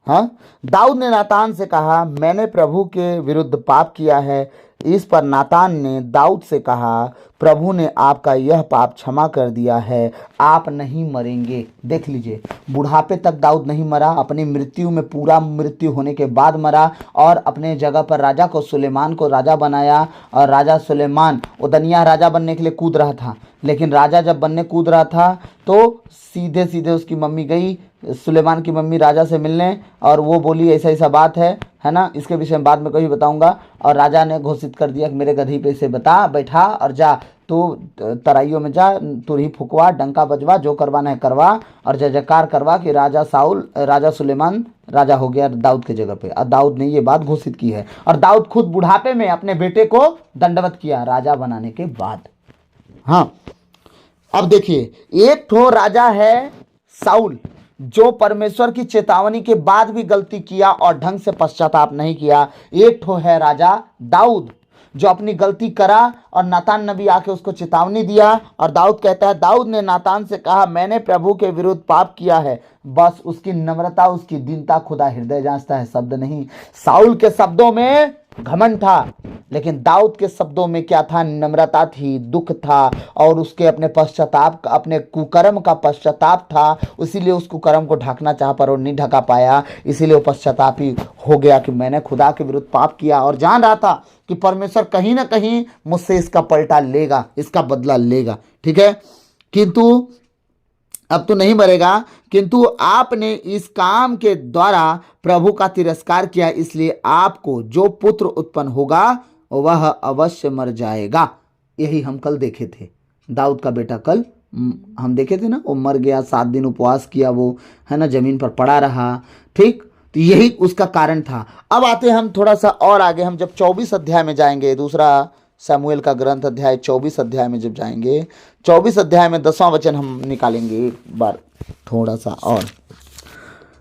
हाँ, दाऊद ने नातान से कहा मैंने प्रभु के विरुद्ध पाप किया है। इस पर नातान ने दाऊद से कहा प्रभु ने आपका यह पाप क्षमा कर दिया है, आप नहीं मरेंगे। देख लीजिए, बुढ़ापे तक दाऊद नहीं मरा, अपनी मृत्यु में पूरा मृत्यु होने के बाद मरा, और अपने जगह पर राजा को, सुलेमान को राजा बनाया। और राजा सुलेमान उदनिया राजा बनने के लिए कूद रहा था, लेकिन राजा जब बनने कूद रहा था तो सीधे सीधे उसकी मम्मी गई, सुलेमान की मम्मी राजा से मिलने, और वो बोली ऐसा ऐसा बात है ना, इसके विषय में बाद में कभी बताऊंगा। और राजा ने घोषित कर दिया कि मेरे गधी पे इसे बता बैठा और जा, तू तराइयों में जा, तुरही फुकवा, डंका बजवा, जो करवाना है करवा, और जय जयकार करवा कि राजा सुलेमान राजा हो गया दाऊद के जगह पे। और दाऊद ने ये बात घोषित की है, और दाऊद खुद बुढ़ापे में अपने बेटे को दंडवत किया राजा बनाने के बाद। हाँ, अब देखिए, एक ठो राजा है साउल, जो परमेश्वर की चेतावनी के बाद भी गलती किया और ढंग से पश्चाताप नहीं किया। एक ठो है राजा दाऊद, जो अपनी गलती करा और नातान नबी आके उसको चेतावनी दिया, और दाऊद कहता है, दाऊद ने नातान से कहा मैंने प्रभु के विरुद्ध पाप किया है। बस उसकी नम्रता, उसकी दीनता, खुदा हृदय जांचता है, शब्द नहीं। साउल के शब्दों में घमंड था, लेकिन दाऊद के शब्दों में क्या था? नम्रता थी, दुख था, और उसके अपने पश्चाताप, अपने कुकर्म का पश्चाताप था। इसीलिए उस कुकर्म को ढकना चाहा पर वो नहीं ढका पाया, इसीलिए वो पश्चातापी हो गया कि मैंने खुदा के विरुद्ध पाप किया, और जान रहा था कि परमेश्वर कहीं ना कहीं मुझसे इसका पलटा लेगा, इसका बदला लेगा। ठीक है, किंतु अब तो नहीं मरेगा, किंतु आपने इस काम के द्वारा प्रभु का तिरस्कार किया, इसलिए आपको जो पुत्र उत्पन्न होगा वह अवश्य मर जाएगा। यही हम कल देखे थे, दाऊद का बेटा कल हम देखे थे ना, वो मर गया, 7 दिन उपवास किया वो, है ना, जमीन पर पड़ा रहा। ठीक, तो यही उसका कारण था। अब आते हम थोड़ा सा और आगे, हम जब 24 अध्याय में जाएंगे, दूसरा शमूएल का ग्रंथ अध्याय 24 अध्याय में जब जाएंगे, 24 अध्याय में 10वां वचन हम निकालेंगे एक बार थोड़ा सा और।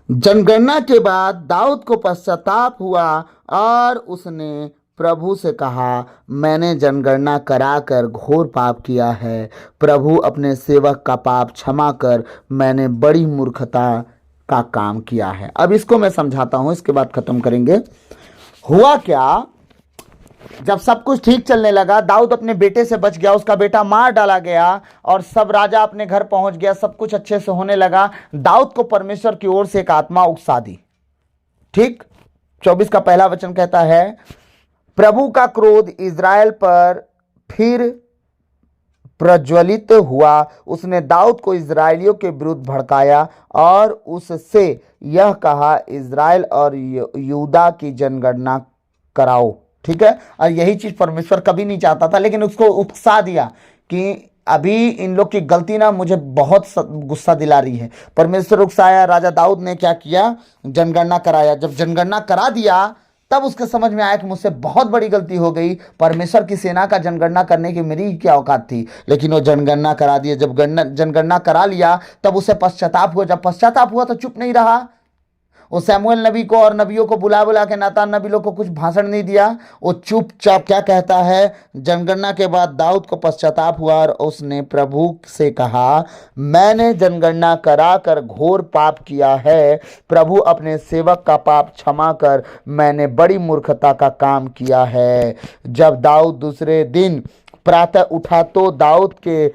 जनगणना के बाद दाऊद को पश्चाताप हुआ और उसने प्रभु से कहा मैंने जनगणना कराकर घोर पाप किया है, प्रभु अपने सेवक का पाप क्षमा कर, मैंने बड़ी मूर्खता का काम किया है। अब इसको मैं समझाता हूं, इसके बाद खत्म करेंगे। हुआ क्या, जब सब कुछ ठीक चलने लगा, दाऊद अपने बेटे से बच गया, उसका बेटा मार डाला गया, और सब राजा अपने घर पहुंच गया, सब कुछ अच्छे से होने लगा। दाऊद को परमेश्वर की ओर से एक आत्मा उकसा दी। ठीक, 24 का पहला वचन कहता है, प्रभु का क्रोध इज़राइल पर फिर प्रज्वलित हुआ, उसने दाऊद को इज़राइलियों के विरुद्ध भड़काया और उससे यह कहा इज़राइल और यहूदा की जनगणना कराओ। ठीक है, और यही चीज परमेश्वर कभी नहीं चाहता था, लेकिन उसको उकसा दिया कि अभी इन लोग की गलती ना मुझे बहुत गुस्सा दिला रही है। परमेश्वर उकसाया, राजा दाऊद ने क्या किया? जनगणना कराया। जब जनगणना करा दिया तब उसके समझ में आया कि मुझसे बहुत बड़ी गलती हो गई, परमेश्वर की सेना का जनगणना करने की मेरी क्या औकात थी। लेकिन वो जनगणना करा दिया। जब जनगणना करा लिया तब उसे पश्चाताप हुआ। जब पश्चाताप हुआ तो चुप नहीं रहा, वो शमूएल नबी को और नबियों को बुला बुला के, नातान नबी लोग को कुछ भाषण नहीं दिया, वो चुपचाप क्या कहता है, जनगणना के बाद दाऊद को पश्चाताप हुआ और उसने प्रभु से कहा मैंने जनगणना कराकर घोर पाप किया है, प्रभु अपने सेवक का पाप क्षमा कर, मैंने बड़ी मूर्खता का काम किया है। जब दाऊद दूसरे दिन प्रातः उठा तो दाऊद के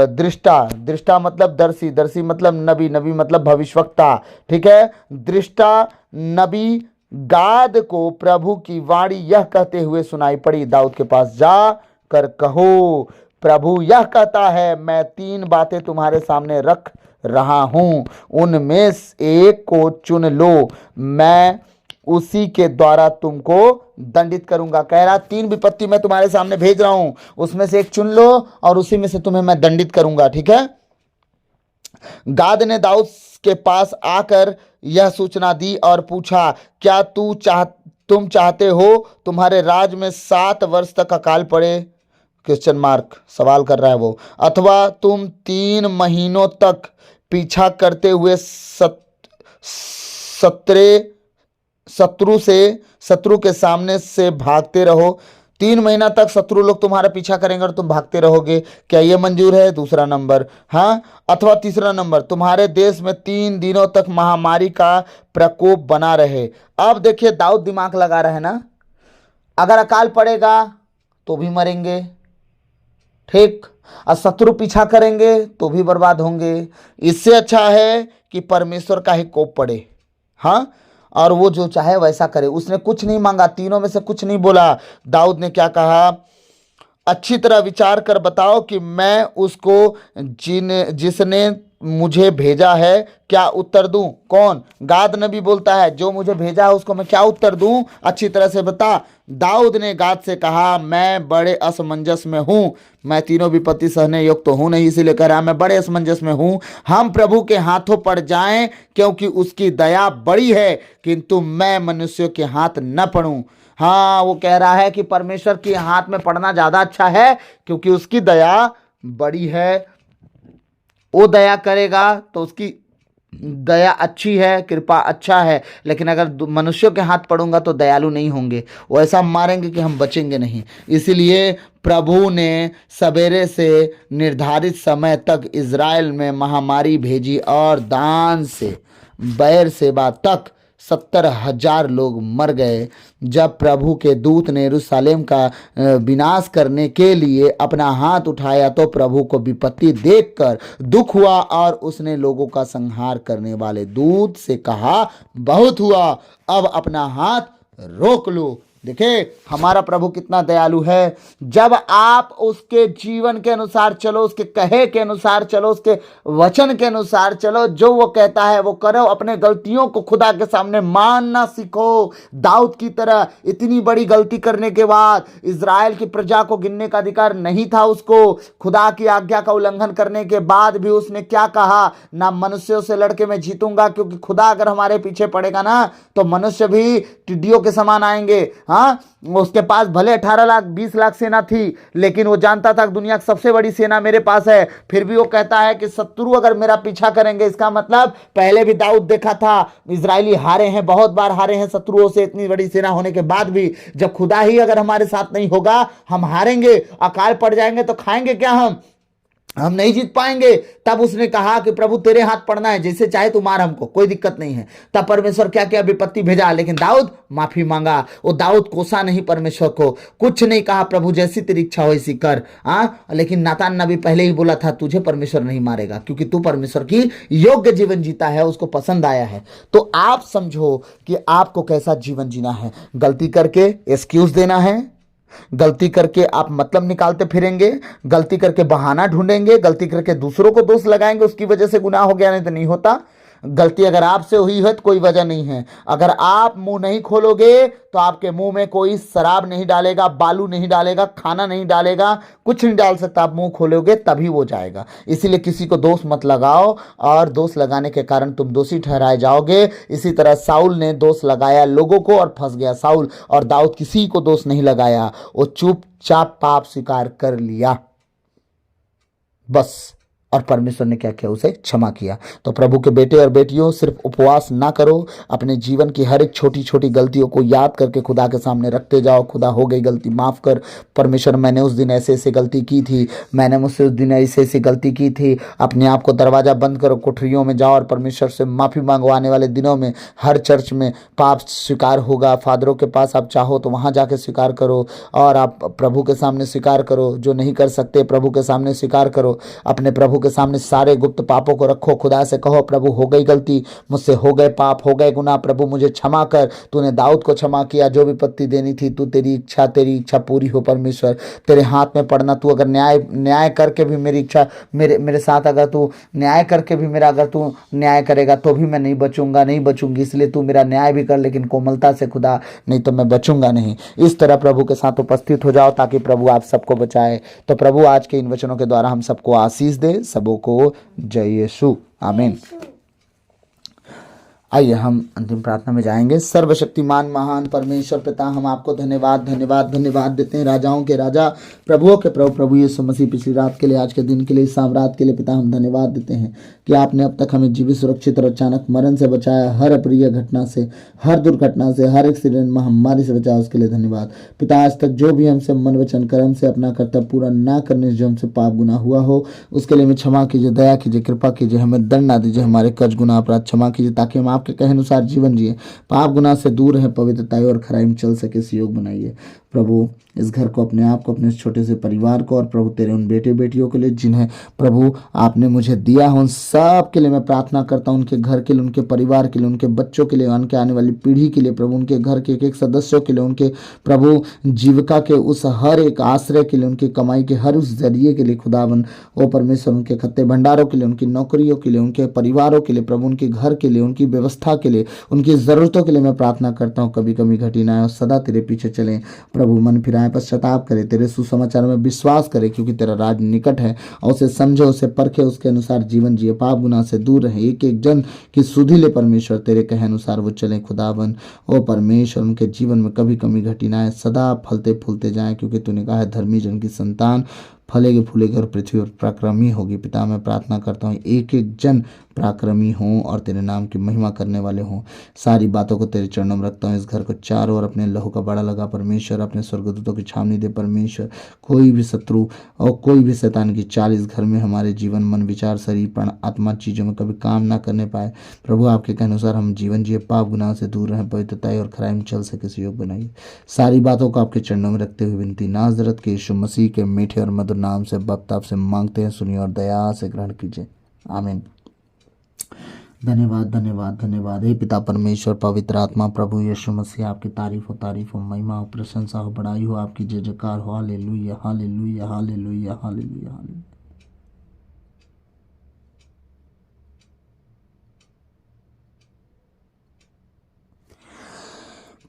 दृष्टा मतलब दर्शी मतलब नबी मतलब भविष्यवक्ता, ठीक है, दृष्टा नबी गाद को प्रभु की वाणी यह कहते हुए सुनाई पड़ी, दाऊद के पास जा कर कहो प्रभु यह कहता है मैं 3 बातें तुम्हारे सामने रख रहा हूं, उनमें एक को चुन लो, मैं उसी के द्वारा तुमको दंडित करूंगा। कह रहा 3 विपत्ति मैं तुम्हारे सामने भेज रहा हूं, उसमें से एक चुन लो और उसी में से तुम्हें मैं दंडित करूंगा। ठीक है, गाद ने दाऊद के पास आकर यह सूचना दी और पूछा, क्या तुम चाहते हो तुम्हारे राज में 7 वर्ष तक अकाल पड़े? क्वेश्चन मार्क सवाल कर रहा है वो। अथवा तुम 3 महीनों तक पीछा करते हुए शत्रु के सामने से भागते रहो। 3 महीना तक शत्रु लोग तुम्हारा पीछा करेंगे और तुम भागते रहोगे, क्या ये मंजूर है? दूसरा नंबर। हाँ, अथवा तीसरा नंबर, तुम्हारे देश में 3 दिनों तक महामारी का प्रकोप बना रहे। अब देखिए दाऊद दिमाग लगा रहे हैं ना, अगर अकाल पड़ेगा तो भी मरेंगे, ठीक, और शत्रु पीछा करेंगे तो भी बर्बाद होंगे। इससे अच्छा है कि परमेश्वर का ही कोप पड़े, हाँ, और वो जो चाहे वैसा करे। उसने कुछ नहीं मांगा, तीनों में से कुछ नहीं बोला। दाऊद ने क्या कहा, अच्छी तरह विचार कर बताओ कि मैं उसको जिसने मुझे भेजा है क्या उत्तर दूं? कौन? गाद नबी बोलता है, जो मुझे भेजा है उसको मैं क्या उत्तर दूं? अच्छी तरह से बता। दाऊद ने गाद से कहा, मैं बड़े असमंजस में हूं, मैं तीनों विपत्ति सहने योग्य तो हूं नहीं, इसीलिए कह रहा मैं बड़े असमंजस में हूं। हम प्रभु के हाथों पड़ जाएं क्योंकि उसकी दया बड़ी है, किंतु मैं मनुष्यों के हाथ न पड़ूं। हाँ, वो कह रहा है कि परमेश्वर के हाथ में पड़ना ज्यादा अच्छा है क्योंकि उसकी दया बड़ी है। वो दया करेगा तो उसकी दया अच्छी है, कृपा अच्छा है, लेकिन अगर मनुष्यों के हाथ पड़ूंगा तो दयालु नहीं होंगे, वो ऐसा मारेंगे कि हम बचेंगे नहीं। इसीलिए प्रभु ने सवेरे से निर्धारित समय तक इज़राइल में महामारी भेजी और दान से बैर सेबा तक 70,000 लोग मर गए। जब प्रभु के दूत ने यरूशलेम का विनाश करने के लिए अपना हाथ उठाया तो प्रभु को विपत्ति देखकर दुख हुआ और उसने लोगों का संहार करने वाले दूत से कहा, बहुत हुआ, अब अपना हाथ रोक लो। देखिए हमारा प्रभु कितना दयालु है। जब आप उसके जीवन के अनुसार चलो, उसके कहे के अनुसार चलो, उसके वचन के अनुसार चलो, जो वो कहता है वो करो, अपने गलतियों को खुदा के सामने मानना सीखो। दाऊद की तरह इतनी बड़ी गलती करने के बाद इज़राइल की प्रजा को गिनने का अधिकार नहीं था उसको। खुदा की आज्ञा का उल्लंघन करने के बाद भी उसने क्या कहा, ना मनुष्यों से लड़के मैं जीतूंगा, क्योंकि खुदा अगर हमारे पीछे पड़ेगा ना तो मनुष्य भी टिड्डियों के समान आएंगे। हाँ, उसके पास भले 18 लाख 20 लाख सेना थी, लेकिन वो जानता था कि दुनिया की सबसे बड़ी सेना मेरे पास है। फिर भी वो कहता है कि शत्रु अगर मेरा पीछा करेंगे, इसका मतलब पहले भी दाऊद देखा था इजरायली हारे हैं, बहुत बार हारे हैं शत्रुओं से, इतनी बड़ी सेना होने के बाद भी। जब खुदा ही अगर हमारे साथ नहीं होगा हम हारेंगे, अकाल पड़ जाएंगे तो खाएंगे क्या? हम नहीं जीत पाएंगे। तब उसने कहा कि प्रभु तेरे हाथ पड़ना है, जैसे चाहे तू मार हमको, कोई दिक्कत नहीं है। तब परमेश्वर क्या क्या विपत्ति भेजा, लेकिन दाऊद माफी मांगा। वो दाऊद कोसा नहीं परमेश्वर को, कुछ नहीं कहा, प्रभु जैसी तेरी इच्छा हो ऐसी कर। लेकिन नातान नबी पहले ही बोला था तुझे परमेश्वर नहीं मारेगा, क्योंकि तू परमेश्वर की योग्य जीवन जीता है, उसको पसंद आया है। तो आप समझो कि आपको कैसा जीवन जीना है। गलती करके एक्सक्यूज देना है, गलती करके आप मतलब निकालते फिरेंगे, गलती करके बहाना ढूंढेंगे, गलती करके दूसरों को दोष लगाएंगे, उसकी वजह से गुनाह हो गया, नहीं तो नहीं होता। गलती अगर आपसे हुई है तो कोई वजह नहीं है। अगर आप मुंह नहीं खोलोगे तो आपके मुंह में कोई शराब नहीं डालेगा, बालू नहीं डालेगा, खाना नहीं डालेगा, कुछ नहीं डाल सकता। आप मुंह खोलोगे तभी वो जाएगा। इसीलिए किसी को दोष मत लगाओ, और दोष लगाने के कारण तुम दोषी ठहराए जाओगे। इसी तरह साउल ने दोष लगाया लोगों को और फंस गया साउल, और दाऊद किसी को दोष नहीं लगाया, वो चुपचाप पाप स्वीकार कर लिया बस। और परमेश्वर ने क्या किया, उसे क्षमा किया। तो प्रभु के बेटे और बेटियों, सिर्फ उपवास ना करो, अपने जीवन की हर एक छोटी छोटी गलतियों को याद करके खुदा के सामने रखते जाओ। खुदा हो गई गलती माफ कर, परमेश्वर मैंने उस दिन ऐसे ऐसे गलती की थी, मैंने मुझसे उस दिन ऐसे ऐसी गलती की थी। अपने आप को दरवाज़ा बंद करो, कोठरियों में जाओ और परमेश्वर से माफ़ी मांगो। आने वाले दिनों में हर चर्च में पाप स्वीकार होगा, फादरों के पास आप चाहो तो वहाँ जाके स्वीकार करो, और आप प्रभु के सामने स्वीकार करो। जो नहीं कर सकते प्रभु के सामने स्वीकार करो, अपने प्रभु के सामने सारे गुप्त पापों को रखो। खुदा से कहो, प्रभु हो गई गलती, मुझसे हो गए पाप, हो गए गुनाह, प्रभु मुझे क्षमा कर। तूने दाऊद को क्षमा किया, जो विपत्ति देनी थी तू, तेरी इच्छा पूरी हो परमेश्वर। तेरे हाथ में पड़ना, तू अगर न्याय करके भी मेरी इच्छा, मेरे साथ अगर तू न्याय करके भी मेरा अगर तू न्याय करेगा तो भी मैं नहीं बचूंगी। इसलिए तू मेरा न्याय भी कर, लेकिन कोमलता से खुदा, नहीं तो मैं बचूंगा नहीं। इस तरह प्रभु के साथ उपस्थित हो जाओ ताकि प्रभु आप सबको बचाए। तो प्रभु आज के इन वचनों के द्वारा हम सबको आशीष दे। सबों को जय यीशु, आमीन। आइए हम अंतिम प्रार्थना में जाएंगे। सर्वशक्तिमान महान परमेश्वर पिता, हम आपको धन्यवाद धन्यवाद धन्यवाद देते हैं। राजाओं के राजा, प्रभुओं के प्रभु, प्रभु यीशु मसीह, पिछली रात के लिए, आज के दिन के लिए, सामरात के लिए पिता हम धन्यवाद देते हैं कि आपने अब तक हमें जीवित, सुरक्षित और अचानक मरण से बचाया। हर अप्रिय घटना से, हर दुर्घटना से, हर एक्सीडेंट, महामारी से बचाया, उसके लिए धन्यवाद पिता। आज तक जो भी हमसे मन वचन कर्म से अपना कर्तव्य पूरा ना करने से जो हमसे पाप गुनाह हुआ हो, उसके लिए हमें क्षमा कीजिए, दया कीजिए, कृपा कीजिए, हमें दंड ना दीजिए, हमारे कर्ज गुनाह अपराध क्षमा कीजिए, ताकि हम आपके कहे अनुसार जीवन जिए, पाप गुनाह से दूर रहे, पवित्रता और खराई में चल सके। इस योग बनाइए प्रभु इस घर को, अपने आप को, अपने छोटे से परिवार को, और प्रभु तेरे उन बेटे बेटियों के लिए जिन्हें प्रभु आपने मुझे दिया हो, उन सब के लिए मैं प्रार्थना करता हूँ। उनके घर के लिए, उनके परिवार के लिए, उनके बच्चों के लिए, उनके आने वाली पीढ़ी के लिए, प्रभु उनके घर के एक एक सदस्यों के लिए, उनके प्रभु जीविका के उस हर एक आश्रय के लिए, उनकी कमाई के हर उस जरिए के लिए खुदावन ओ परमेश्वर, उनके खत्ते भंडारों के लिए, उनकी नौकरियों के लिए, उनके परिवारों के लिए, प्रभु उनके घर के लिए, उनकी व्यवस्था के लिए, उनकी ज़रूरतों के लिए मैं प्रार्थना करता हूँ। कभी कभी घटी ना आए और सदा तेरे पीछे चलें प्रभु। मन फिराएं, पश्चाताप करे, तेरे सुसमाचार में विश्वास करे, क्योंकि तेरा राज निकट है। और उसे समझे, उसे परखे, उसके अनुसार जीवन जिए, पाप गुनाह से दूर रहे, एक एक जन की सुधि ले परमेश्वर, तेरे कहे अनुसार वो चले खुदावन ओ परमेश्वर। उनके जीवन में कभी कमी घटी ना आए, सदा फलते फूलते जाएं, क्योंकि तूने कहा है धर्मी जन की संतान फलेगी फूलेगी और पृथ्वी पर पराक्रमी होगी। पिता मैं प्रार्थना करता हूँ एक एक जन पराक्रमी हों और तेरे नाम की महिमा करने वाले हों। सारी बातों को तेरे चरणों में रखता हूँ। इस घर को चारों ओर अपने लहू का बड़ा लगा परमेश्वर, अपने स्वर्गदूतों की छावनी दे परमेश्वर। कोई भी शत्रु और कोई भी शैतान की चाल इस घर में हमारे जीवन, मन, विचार, शरीर, प्राण, आत्मा चीज़ों में कभी काम ना करने पाए प्रभु। आपके कहने अनुसार हम जीवन जिए, पाप गुनाह से दूर रहें, पवित्रता और खराई में चल सके, सहयोग बनाइए। सारी बातों को आपके चरणों में रखते हुए विनती नाज़रत के यीशु मसीह के मीठे और मधुर नाम से भक्त आपसे मांगते हैं, सुनिए और दया से ग्रहण कीजिए, आमीन। धन्यवाद धन्यवाद धन्यवाद। हे पिता परमेश्वर, पवित्र आत्मा, प्रभु यीशु मसीह, आपकी तारीफ हो, महिमा हो, प्रशंसा हो, बड़ाई हो, आपकी जय जयकार हो। Hallelujah hallelujah hallelujah hallelujah hallelujah.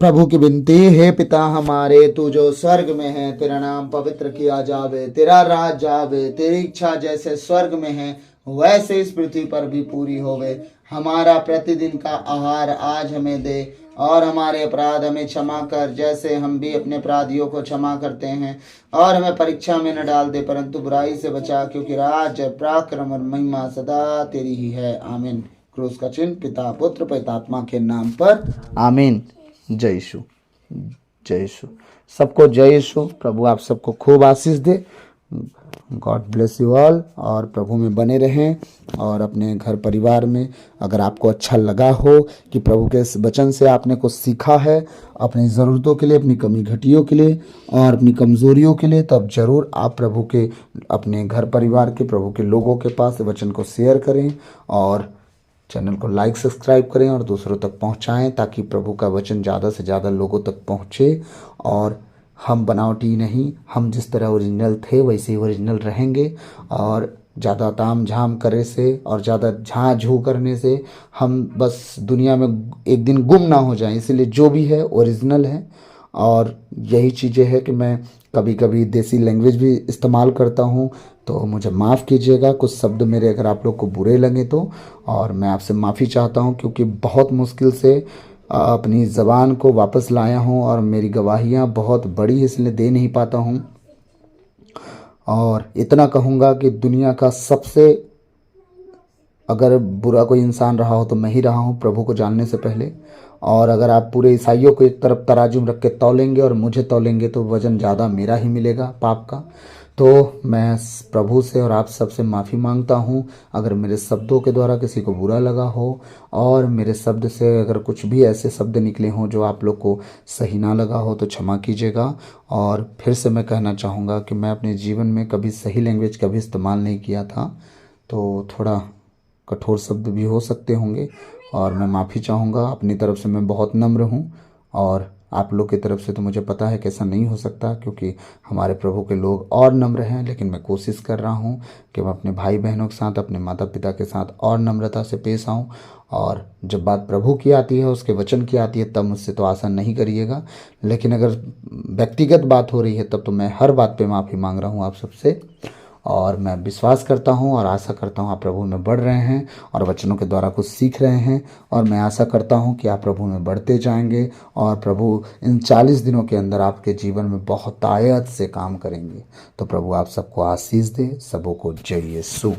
प्रभु की विनती है, पिता हमारे तू जो स्वर्ग में है, तेरा नाम पवित्र किया जावे, तेरा राज जावे, तेरी इच्छा जैसे स्वर्ग में है वैसे इस पृथ्वी पर भी पूरी होवे। हमारा प्रतिदिन का आहार आज हमें दे, और हमारे अपराध हमें क्षमा कर, जैसे हम भी अपने अपराधियों को क्षमा करते हैं। और हमें परीक्षा में न डाल दे, परंतु बुराई से बचा, क्योंकि राज, पराक्रम और महिमा सदा तेरी ही है, आमीन। क्रूस का चिन्ह पिता, पुत्र, पवित्र आत्मा के नाम पर, आमीन। जय यीशु, जय यीशु। सबको जय यीशु। प्रभु आप सबको खूब आशीष दे। God bless you all. और प्रभु में बने रहें, और अपने घर परिवार में अगर आपको अच्छा लगा हो कि प्रभु के इस वचन से आपने कुछ सीखा है अपनी ज़रूरतों के लिए, अपनी कमी घटियों के लिए और अपनी कमज़ोरियों के लिए, तो अब ज़रूर आप प्रभु के, अपने घर परिवार के, प्रभु के लोगों के पास वचन को शेयर करें, और चैनल को लाइक सब्सक्राइब करें और दूसरों तक पहुंचाएं, ताकि प्रभु का वचन ज़्यादा से ज़्यादा लोगों तक पहुंचे। और हम बनावटी नहीं, हम जिस तरह ओरिजिनल थे वैसे ही ओरिजिनल रहेंगे। और ज़्यादा ताम झाम करे से और ज़्यादा झाँ झू करने से हम बस दुनिया में एक दिन गुम ना हो जाएं। इसलिए जो भी है ओरिजिनल है। और यही चीज़ें है कि मैं कभी कभी देसी लैंग्वेज भी इस्तेमाल करता हूँ, तो मुझे माफ़ कीजिएगा। कुछ शब्द मेरे अगर आप लोग को बुरे लगे तो, और मैं आपसे माफ़ी चाहता हूँ, क्योंकि बहुत मुश्किल से अपनी ज़बान को वापस लाया हूँ, और मेरी गवाहियाँ बहुत बड़ी इसलिए दे नहीं पाता हूँ। और इतना कहूँगा कि दुनिया का सबसे अगर बुरा कोई इंसान रहा हो तो मैं ही रहा हूँ प्रभु को जानने से पहले। और अगर आप पूरे ईसाइयों को एक तरफ तराजू में रख के तौलेंगे और मुझे तौलेंगे तो वज़न ज़्यादा मेरा ही मिलेगा पाप का। तो मैं प्रभु से और आप सबसे माफ़ी मांगता हूँ अगर मेरे शब्दों के द्वारा किसी को बुरा लगा हो, और मेरे शब्द से अगर कुछ भी ऐसे शब्द निकले हों जो आप लोग को सही ना लगा हो तो क्षमा कीजिएगा। और फिर से मैं कहना चाहूँगा कि मैं अपने जीवन में कभी सही लैंग्वेज कभी इस्तेमाल नहीं किया था, तो थोड़ा कठोर शब्द भी हो सकते होंगे, और मैं माफ़ी चाहूँगा। अपनी तरफ से मैं बहुत नम्र हूँ, और आप लोग की तरफ से तो मुझे पता है कि ऐसा नहीं हो सकता, क्योंकि हमारे प्रभु के लोग और नम्र हैं। लेकिन मैं कोशिश कर रहा हूँ कि मैं अपने भाई बहनों के साथ, अपने माता पिता के साथ और नम्रता से पेश आऊँ। और जब बात प्रभु की आती है, उसके वचन की आती है, तब मुझसे तो आशा नहीं करिएगा। लेकिन अगर व्यक्तिगत बात हो रही है तब तो मैं हर बात पे माफ़ी मांग रहा हूँ आप सबसे। और मैं विश्वास करता हूँ और आशा करता हूँ आप प्रभु में बढ़ रहे हैं और वचनों के द्वारा कुछ सीख रहे हैं, और मैं आशा करता हूँ कि आप प्रभु में बढ़ते जाएंगे और प्रभु इन 40 दिनों के अंदर आपके जीवन में बहुत आयत से काम करेंगे। तो प्रभु आप सबको आशीष दे। सबों को जय यीशु।